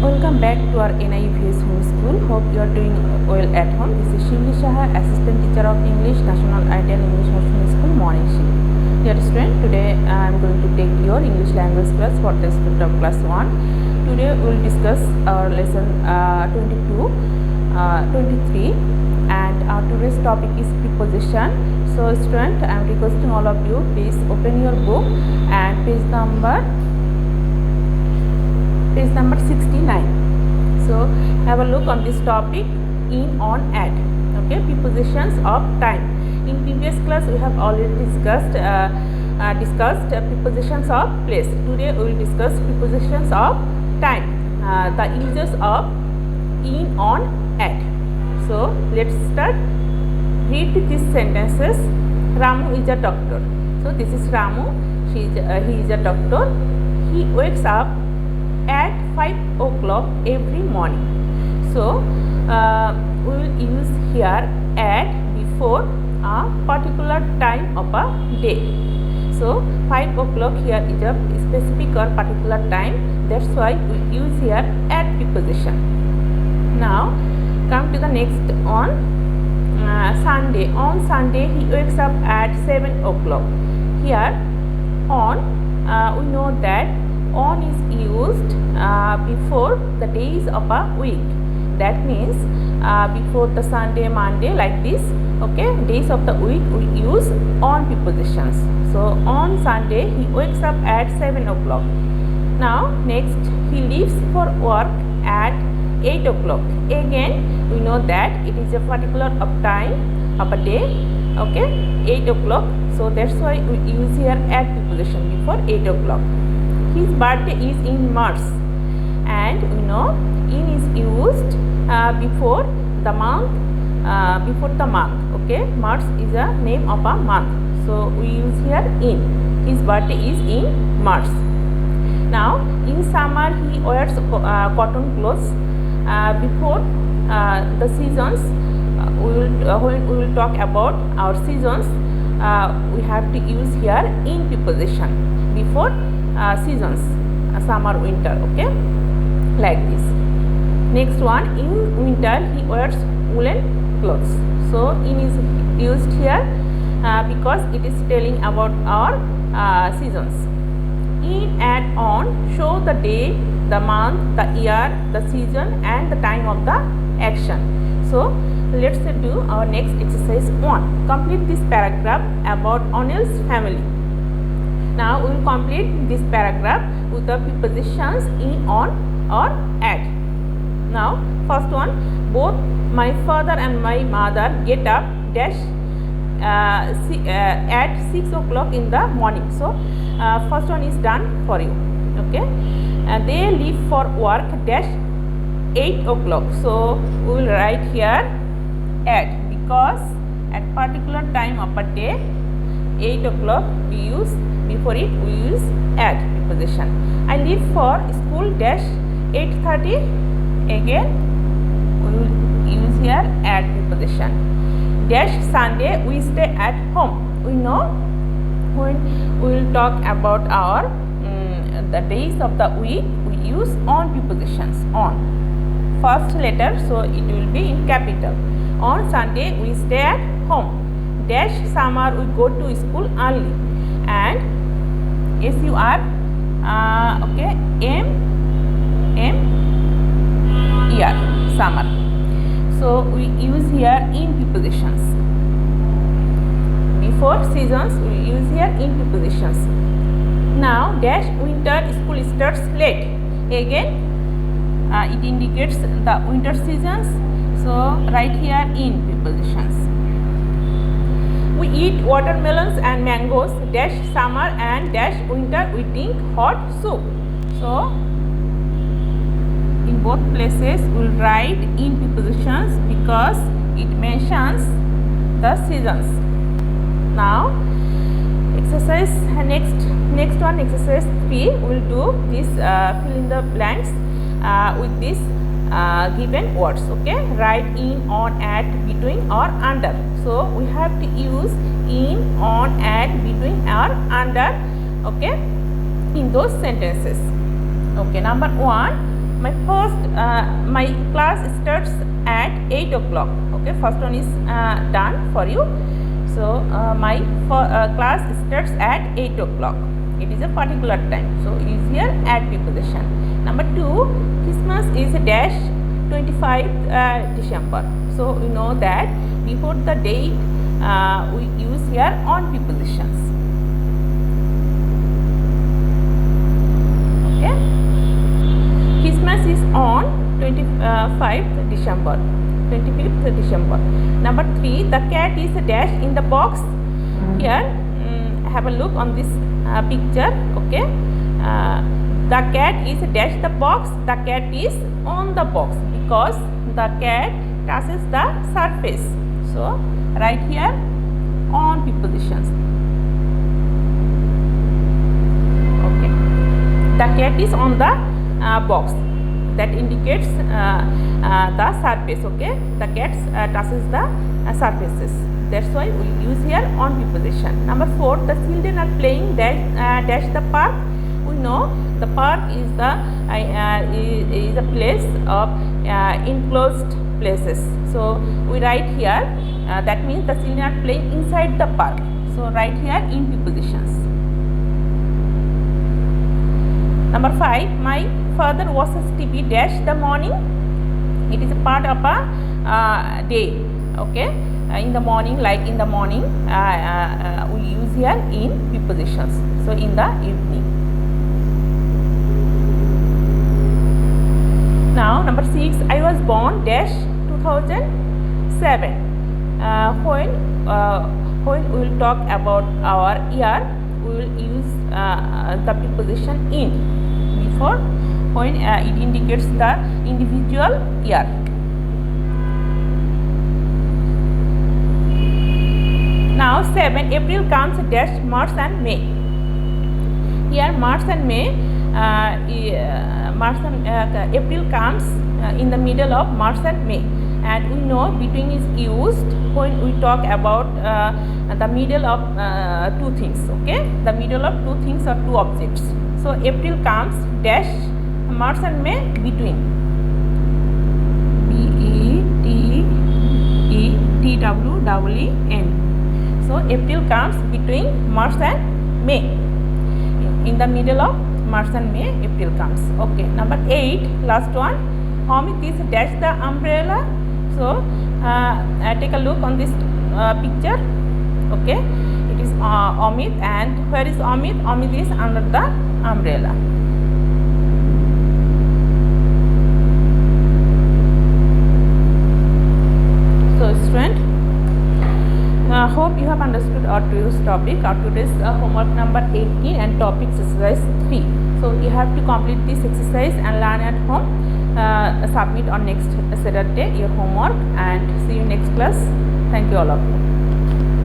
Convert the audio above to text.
Welcome back to our NIVS home school. Hope you are doing well at home. This is Shiuly Saha, Assistant Teacher of English, National Ideal English National School, Morning Shift. Dear student, today I am going to take your English language class for the student of class 1. Today we will discuss our lesson 22, 23, and our today's topic is preposition. So student, I am requesting all of you, please open your book and page number 69. So have a look on this topic, in, on, at. Okay, prepositions of time. In previous class we have already discussed prepositions of place. Today we will discuss prepositions of time, the uses of in, on, at. So let's start. Read these sentences. Ramu is a doctor. So this is Ramu. He is a doctor. He wakes up at 5 o'clock every morning. So we will use here at before a particular time of a day. So 5 o'clock here is a specific or particular time. That's why we use here at preposition. Now come to the next one. Sunday. On Sunday he wakes up at 7 o'clock. Here on, we know that on is used before the days of a week. That means before the Sunday, Monday, like this. Okay, days of the week we use on prepositions. So on Sunday he wakes up at 7 o'clock. Now next, he leaves for work at 8 o'clock. Again we know that it is a particular of time of a day. Okay, 8 o'clock. So that's why we use here at preposition before 8 o'clock. His birthday is in March, and we know in is used before the month. Okay, March is a name of a month, so we use here in. His birthday is in March. Now in summer he wears cotton clothes. Before the seasons, when we will talk about our seasons, we have to use here in preposition before seasons, summer, winter. Okay, like this. Next one, in winter he wears woolen clothes. So in is used here because it is telling about our seasons. In and on show the day, the month, the year, the season and the time of the action. So let's do our next exercise 1. Complete this paragraph about Anil's family. Now we will complete this paragraph with the prepositions in, on or at. Now first one, both my father and my mother get up dash at 6 o'clock in the morning. So first one is done for you. Okay, they leave for work dash 8 o'clock. So we will write here at, because at particular time of a day 8 o'clock we use, before it we use at preposition. I leave for school dash 8:30. Again we will use here at preposition. Dash Sunday we stay at home. We know when we will talk about our the days of the week, we use on prepositions. On first letter, so it will be in capital. On Sunday we stay at home. Dash summer we go to school early. And SUR, okay, year, summer. So we use here in prepositions. Before seasons we use here in prepositions. Now dash winter school starts late. Again it indicates the winter seasons. So right here in prepositions. We eat watermelons and mangoes dash summer and dash winter we drink hot soup. So in both places we will write in prepositions because it mentions the seasons. Now exercise next one, exercise 3, we will do this fill in the blanks with this given words. Okay, write in, on, at, between or under. So we have to use in, on, at, between or under. Okay, in those sentences. Okay, number 1, my class starts at 8 o'clock. Okay, first one is done for you. So my class starts at 8 o'clock. It is a particular time. So use here at preposition. Number 2, Christmas is a dash 25th December. So we know that before the date we use here on prepositions. Okay. Christmas is on 25th December. 25th December. Number 3, the cat is a dash in the box. Here, have a look on this picture. Okay, the cat is a dash the box. The cat is on the box because the cat touches the surface. So right here on prepositions. Okay, the cat is on the box. That indicates the surface. Okay, the cat touches the surfaces. That's why we use here on preposition. Number 4, the children are playing dash the park. We know the park is a place of enclosed places. So we write here that means the children are playing inside the park. So write here in prepositions. Number 5, my father watches TV dash the morning. It is a part of a day. Okay, in the morning, like in the morning, we use here in prepositions. So in the evening. Now number 6, I was born dash 2007. When we will talk about our year, we will use the preposition in before when it indicates the individual year. Now 7, April comes dash March and May. Here March and May, April comes in the middle of March and May, and we know between is used when we talk about the middle of two things. Okay, the middle of two things or two objects. So April comes dash March and May between. BETWEEN. So April comes between March and May. In the middle of March and May, April comes. Okay. Number 8, last one. Amit is dash the umbrella. So take a look on this picture. Okay. It is Amit, and where is Amit? Amit is under the umbrella. So student, hope you have understood our today's topic. Our today's homework number 18 and topic exercise 3. So you have to complete this exercise and learn at home. Submit on next Saturday your homework, and see you next class. Thank you all of you.